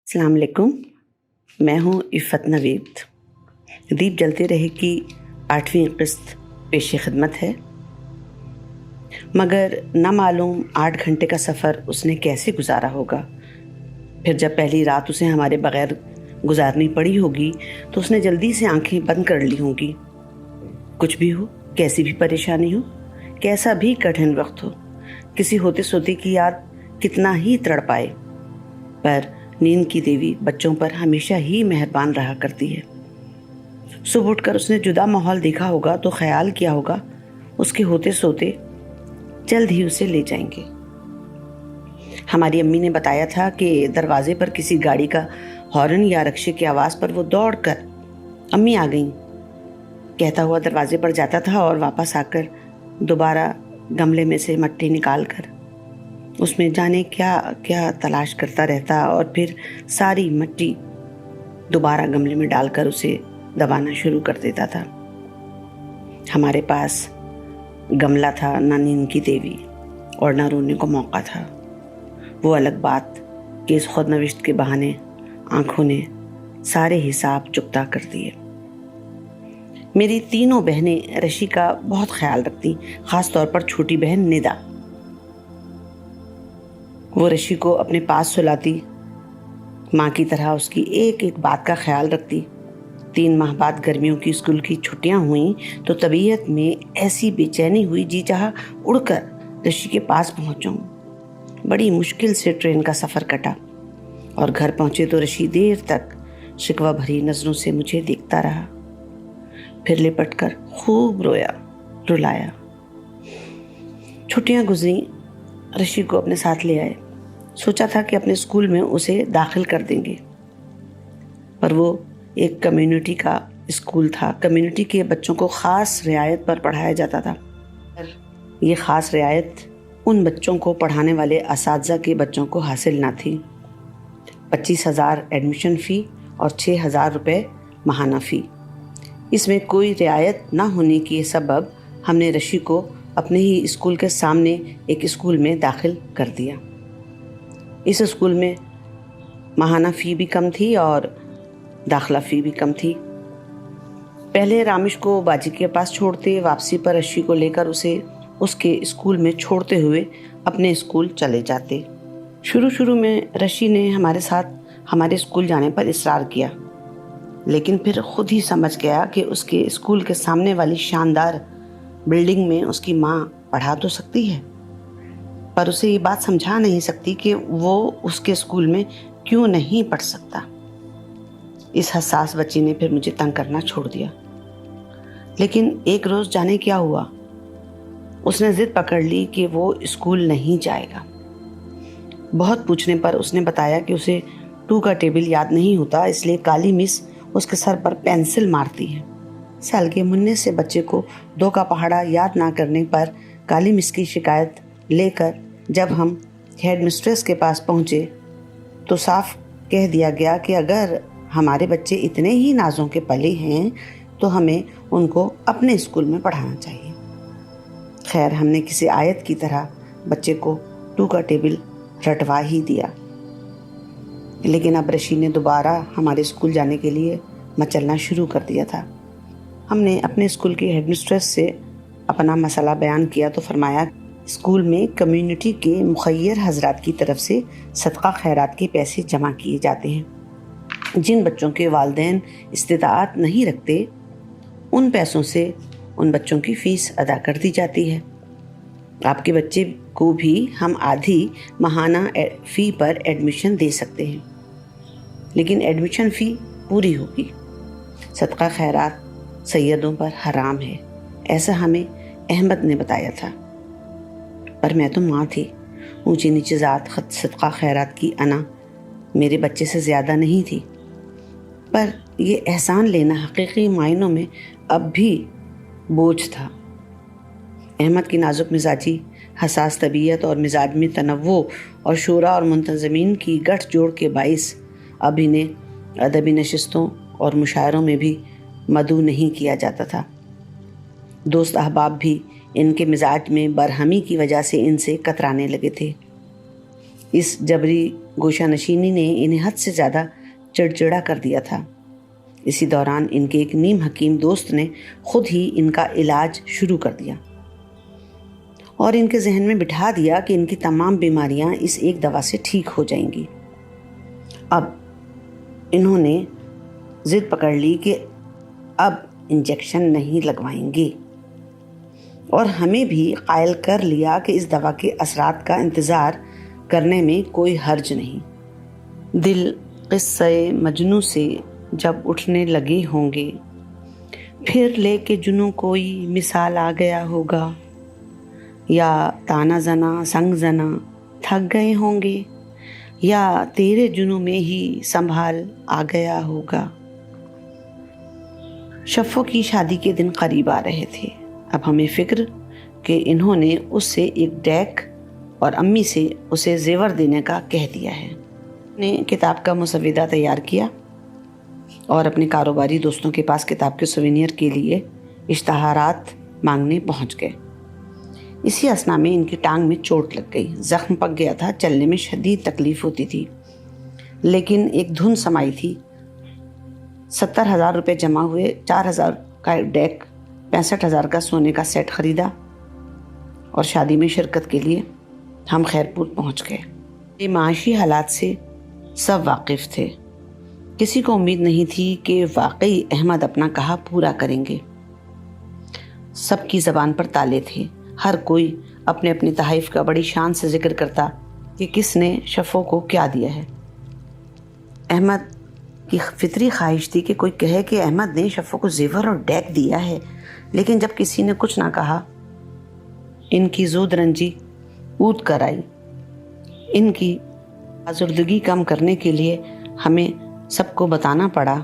अस्सलाम वालेकुम। मैं हूँ इफ़त नवीद। दीप जलते रहे की 8वीं किस्त पेश खिदमत है। मगर न मालूम 8 घंटे का सफ़र उसने कैसे गुजारा होगा। फिर जब पहली रात उसे हमारे बग़ैर गुजारनी पड़ी होगी तो उसने जल्दी से आंखें बंद कर ली होंगी। कुछ भी हो, कैसी भी परेशानी हो, कैसा भी कठिन वक्त हो, किसी होते सोते की याद कितना ही तड़पाए, पर नींद की देवी बच्चों पर हमेशा ही मेहरबान रहा करती है। सुबह उठकर उसने जुदा माहौल देखा होगा तो ख्याल किया होगा उसके होते सोते जल्द ही उसे ले जाएंगे। हमारी अम्मी ने बताया था कि दरवाजे पर किसी गाड़ी का हॉर्न या रक्शे की आवाज़ पर वो दौड़कर अम्मी आ गईं कहता हुआ दरवाजे पर जाता था और वापस आकर दोबारा गमले में से मट्टी निकाल कर उसमें जाने क्या क्या तलाश करता रहता और फिर सारी मट्टी दोबारा गमले में डालकर उसे दबाना शुरू कर देता था। हमारे पास गमला था, ना नींद की देवी और ना रोने को मौका था। वो अलग बात कि इस खुदनविश्त के बहाने आंखों ने सारे हिसाब चुकता कर दिए। मेरी तीनों बहनें रशी का बहुत ख्याल रखती, ख़ास तौर पर छोटी बहन निदा। वो रशी को अपने पास सुलाती, माँ की तरह उसकी एक एक बात का ख्याल रखती। 3 माह बाद गर्मियों की स्कूल की छुट्टियां हुई तो तबीयत में ऐसी बेचैनी हुई, जी चाहा उड़कर रशी के पास पहुंच जाऊं। बड़ी मुश्किल से ट्रेन का सफ़र कटा और घर पहुंचे तो रशी देर तक शिकवा भरी नज़रों से मुझे देखता रहा। फिर लिपट कर खूब रोया, रुलाया। छुट्टियां गुजरी, रशी को अपने साथ ले आए। सोचा था कि अपने स्कूल में उसे दाखिल कर देंगे, पर वो एक कम्युनिटी का स्कूल था। कम्युनिटी के बच्चों को ख़ास रियायत पर पढ़ाया जाता था। ये ख़ास रियायत उन बच्चों को पढ़ाने वाले असातिज़ा के बच्चों को हासिल ना थी। 25,000 एडमिशन फ़ी और 6,000 रुपये माहाना फ़ी। इसमें कोई रियायत ना होने के सबब हमने रशी को अपने ही स्कूल के सामने एक स्कूल में दाखिल कर दिया। इस स्कूल में माहाना फ़ी भी कम थी और दाखिला फ़ी भी कम थी। पहले रामिश को बाजी के पास छोड़ते, वापसी पर रशी को लेकर उसे उसके स्कूल में छोड़ते हुए अपने स्कूल चले जाते। शुरू में रशी ने हमारे साथ हमारे स्कूल जाने पर इसरार किया, लेकिन फिर खुद ही समझ गया कि उसके स्कूल के सामने वाली शानदार बिल्डिंग में उसकी माँ पढ़ा तो सकती है, पर उसे ये बात समझा नहीं सकती कि वो उसके स्कूल में क्यों नहीं पढ़ सकता। इस हसास बच्ची ने फिर मुझे तंग करना छोड़ दिया। लेकिन एक रोज़ जाने क्या हुआ, उसने ज़िद पकड़ ली कि वो स्कूल नहीं जाएगा। बहुत पूछने पर उसने बताया कि उसे 2 का टेबल याद नहीं होता, इसलिए काली मिस उसके सर पर पेंसिल मारती है। साल के मुन्ने से बच्चे को 2 का पहाड़ा याद ना करने पर काली मिस की शिकायत लेकर जब हम हेड मिस्ट्रेस के पास पहुँचे तो साफ कह दिया गया कि अगर हमारे बच्चे इतने ही नाजों के पले हैं तो हमें उनको अपने स्कूल में पढ़ाना चाहिए। खैर, हमने किसी आयत की तरह बच्चे को 2 का टेबल रटवा ही दिया। लेकिन अब रशी ने दोबारा हमारे स्कूल जाने के लिए मचलना शुरू कर दिया था। हमने अपने स्कूल की हेडमिस्ट्रेस से अपना मसला बयान किया तो फरमाया स्कूल में कम्युनिटी के मुखय्यर हजरात की तरफ से सदका खैरात के पैसे जमा किए जाते हैं। जिन बच्चों के वालिदैन इस्तिताअत नहीं रखते, उन पैसों से उन बच्चों की फ़ीस अदा कर दी जाती है। आपके बच्चे को भी हम आधी माहाना फ़ी पर एडमिशन दे सकते हैं, लेकिन एडमिशन फ़ी पूरी होगी। सदका खैरात सैयदों पर हराम है, ऐसा हमें अहमद ने बताया था। पर मैं तो माँ थी, ऊंची नीची ज़ात सदका खैरात की अना मेरे बच्चे से ज़्यादा नहीं थी, पर यह एहसान लेना हकीकी मायनों में अब भी बोझ था। अहमद की नाजुक मिजाजी, हसास तबीयत और मिजाज में तनव्वो और शोरा और मुंतज़मीन की गठ जोड़ के बाइस अब इन्हें अदबी नशिस्तों और मुशायरों में भी मदऊ नहीं किया जाता था। दोस्त अहबाब भी इनके मिजाज में बरहमी की वजह से इनसे कतराने लगे थे। اس جبری گوشہ نشینی نے انہیں حد سے زیادہ چڑچڑا کر دیا تھا۔ اسی دوران ان کے ایک نیم حکیم دوست نے خود ہی ان کا علاج شروع کر دیا اور ان کے ذہن میں بٹھا دیا کہ ان کی تمام بیماریاں اس ایک دوا سے ٹھیک ہو جائیں گی۔ اب انہوں نے ضد پکڑ لی کہ اب انجیکشن نہیں لگوائیں گے، اور ہمیں بھی قائل کر لیا کہ اس دوا کے اثرات کا انتظار کرنے میں کوئی حرج نہیں۔ دل قصہ مجنوں سے جب اٹھنے لگے ہوں گے، پھر لے کے جنوں کوئی مثال آ گیا ہوگا، یا تانا زنا سنگ زنا تھک گئے ہوں گے، یا تیرے جنوں میں ہی سنبھال آ گیا ہوگا۔ شفو کی شادی کے دن قریب آ رہے تھے۔ اب ہمیں فکر کہ انہوں نے اس سے ایک ڈیک اور امی سے اسے زیور دینے کا کہہ دیا ہے۔ نے کتاب کا مسودہ تیار کیا اور اپنے کاروباری دوستوں کے پاس کتاب کے سوینئر کے لیے اشتہارات مانگنے پہنچ گئے۔ اسی اثنا میں ان کی ٹانگ میں چوٹ لگ گئی، زخم پک گیا تھا، چلنے میں شدید تکلیف ہوتی تھی، لیکن ایک دھن سمائی تھی۔ 70,000 روپے جمع ہوئے، 4,000 کا ڈیک، 65,000 کا سونے کا سیٹ خریدا اور شادی میں شرکت کے لیے ہم خیرپور پہنچ گئے۔ یہ معاشی حالات سے سب واقف تھے، کسی کو امید نہیں تھی کہ واقعی احمد اپنا کہا پورا کریں گے۔ سب کی زبان پر تالے تھے، ہر کوئی اپنے اپنے تحائف کا بڑی شان سے ذکر کرتا کہ کس نے شفو کو کیا دیا ہے۔ احمد کی فطری خواہش تھی کہ کوئی کہے کہ احمد نے شفو کو زیور اور ڈیک دیا ہے، لیکن جب کسی نے کچھ نہ کہا، ان کی زود رنجی اود کر آئی۔ ان کی آزردگی کم کرنے کے لیے ہمیں سب کو بتانا پڑا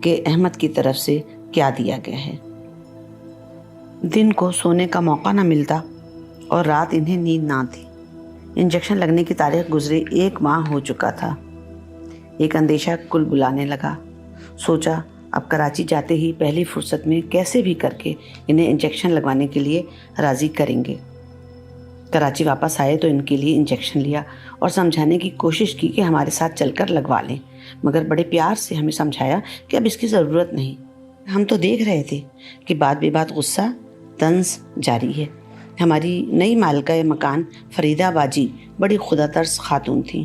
کہ احمد کی طرف سے کیا دیا گیا ہے۔ دن کو سونے کا موقع نہ ملتا اور رات انہیں نیند نہ تھی۔ انجیکشن لگنے کی تاریخ گزرے 1 ماہ ہو چکا تھا۔ ایک اندیشہ کل بلانے لگا۔ سوچا اب کراچی جاتے ہی پہلی فرصت میں کیسے بھی کر کے انہیں انجیکشن لگوانے کے لیے راضی کریں گے۔ کراچی واپس آئے تو ان کے لیے انجیکشن لیا اور سمجھانے کی کوشش کی کہ ہمارے ساتھ چل کر لگوا لیں، مگر بڑے پیار سے ہمیں سمجھایا کہ اب اس کی ضرورت نہیں۔ ہم تو دیکھ رہے تھے کہ بات بے بات غصہ طنز جاری ہے۔ ہماری نئی مالکہ مکان فریدہ باجی بڑی خدا ترس خاتون تھیں۔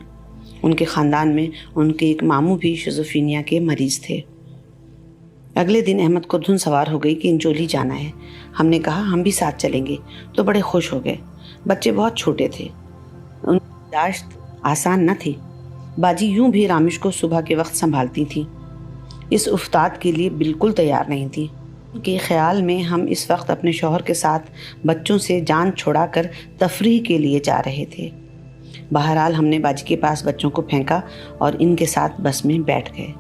ان کے خاندان میں ان کے ایک ماموں بھی شیزوفرینیا کے مریض تھے۔ اگلے دن احمد کو دھن سوار ہو گئی کہ انجولی جانا ہے۔ ہم نے کہا ہم بھی ساتھ چلیں گے، تو بڑے خوش ہو گئے۔ بچے بہت چھوٹے تھے، ان کی برداشت آسان نہ تھی۔ باجی یوں بھی رامش کو صبح کے وقت سنبھالتی تھی، اس افتاد کے لیے بالکل تیار نہیں تھی۔ ان کے خیال میں ہم اس وقت اپنے شوہر کے ساتھ بچوں سے جان چھڑا کر تفریح کے لیے جا رہے تھے۔ بہرحال ہم نے باجی کے پاس بچوں کو پھینکا اور ان کے ساتھ بس میں بیٹھ گئے۔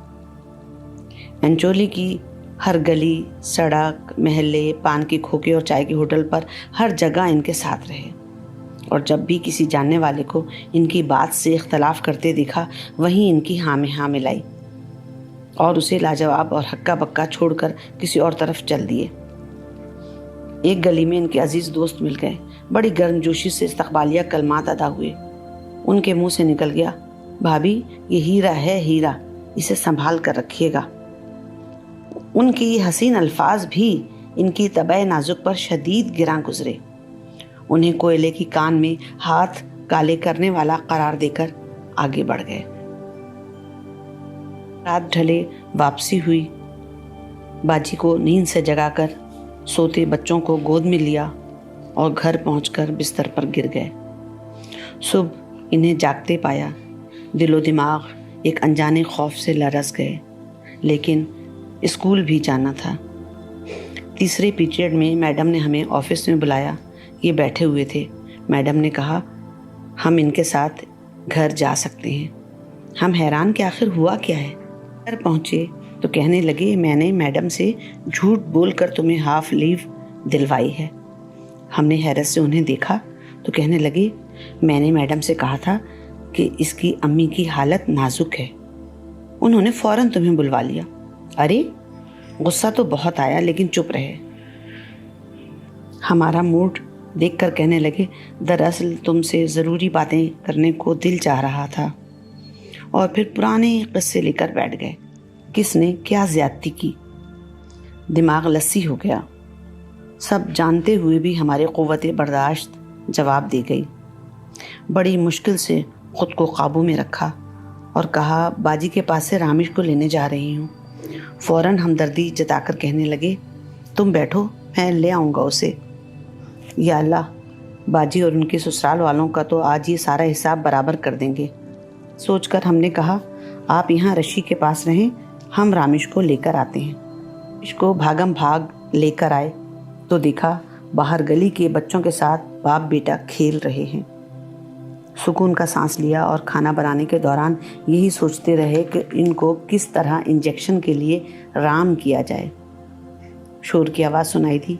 انچولی کی ہر گلی، سڑک، محلے، پان کے کھوکے اور چائے کے ہوٹل پر ہر جگہ ان کے ساتھ رہے، اور جب بھی کسی جاننے والے کو ان کی بات سے اختلاف کرتے دیکھا، وہیں ان کی ہاں میں ہاں ملائی اور اسے لاجواب اور ہکا بکا چھوڑ کر کسی اور طرف چل دیے۔ ایک گلی میں ان کے عزیز دوست مل گئے، بڑی گرم جوشی سے استقبالیہ کلمات ادا ہوئے۔ ان کے منہ سے نکل گیا، بھابھی یہ ہیرا ہے، ہیرا، اسے سنبھال کر رکھیے گا۔ ان کے یہ حسین الفاظ بھی ان کی طبع نازک پر شدید گراں گزرے۔ انہیں کوئلے کی کان میں ہاتھ کالے کرنے والا قرار دے کر آگے بڑھ گئے۔ رات ڈھلے واپسی ہوئی۔ باجی کو نیند سے جگا کر سوتے بچوں کو گود میں لیا اور گھر پہنچ کر بستر پر گر گئے۔ صبح انہیں جاگتے پایا، دل و دماغ ایک انجانے خوف سے لرز گئے، لیکن اسکول بھی جانا تھا۔ تیسرے پیریڈ میں میڈم نے ہمیں آفس میں بلایا۔ یہ بیٹھے ہوئے تھے۔ میڈم نے کہا ہم ان کے ساتھ گھر جا سکتے ہیں۔ ہم حیران کہ آخر ہوا کیا ہے۔ گھر پہنچے تو کہنے لگے میں نے میڈم سے جھوٹ بول کر تمہیں ہاف لیو دلوائی ہے۔ ہم نے حیرت سے انہیں دیکھا تو کہنے لگے میں نے میڈم سے کہا تھا کہ اس کی امی کی حالت نازک ہے، انہوں نے فوراً تمہیں بلوا لیا۔ ارے غصہ تو بہت آیا لیکن چپ رہے۔ ہمارا موڈ देख कर कहने लगे, दरअसल तुमसे ज़रूरी बातें करने को दिल चाह रहा था। और फिर पुराने किस्से लेकर बैठ गए। किसने क्या ज़्यादती की। दिमाग लस्सी हो गया। सब जानते हुए भी हमारे क़ुव्वत बर्दाश्त जवाब दे गई। बड़ी मुश्किल से ख़ुद को काबू में रखा और कहा, बाजी के पास से रामिश को लेने जा रही हूँ। फ़ौरन हमदर्दी जताकर कहने लगे, तुम बैठो, मैं ले आऊँगा उसे। या अल्लाह, बाजी और उनके ससुराल वालों का तो आज ये सारा हिसाब बराबर कर देंगे। सोचकर हमने कहा, आप यहाँ रशी के पास रहें, हम रामिश को लेकर आते हैं। रामिश को भागम भाग लेकर आए तो देखा बाहर गली के बच्चों के साथ बाप बेटा खेल रहे हैं। सुकून का सांस लिया और खाना बनाने के दौरान यही सोचते रहे कि इनको किस तरह इंजेक्शन के लिए राम किया जाए। शोर की आवाज़ सुनाई दी।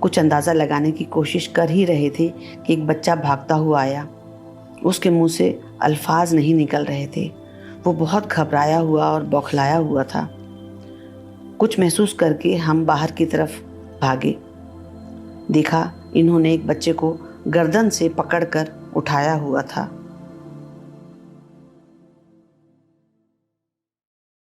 कुछ अंदाज़ा लगाने की कोशिश कर ही रहे थे कि एक बच्चा भागता हुआ आया। उसके मुंह से अल्फाज नहीं निकल रहे थे। वो बहुत घबराया हुआ और बौखलाया हुआ था। कुछ महसूस करके हम बाहर की तरफ भागे। देखा इन्होंने एक बच्चे को गर्दन से पकड़कर उठाया हुआ था।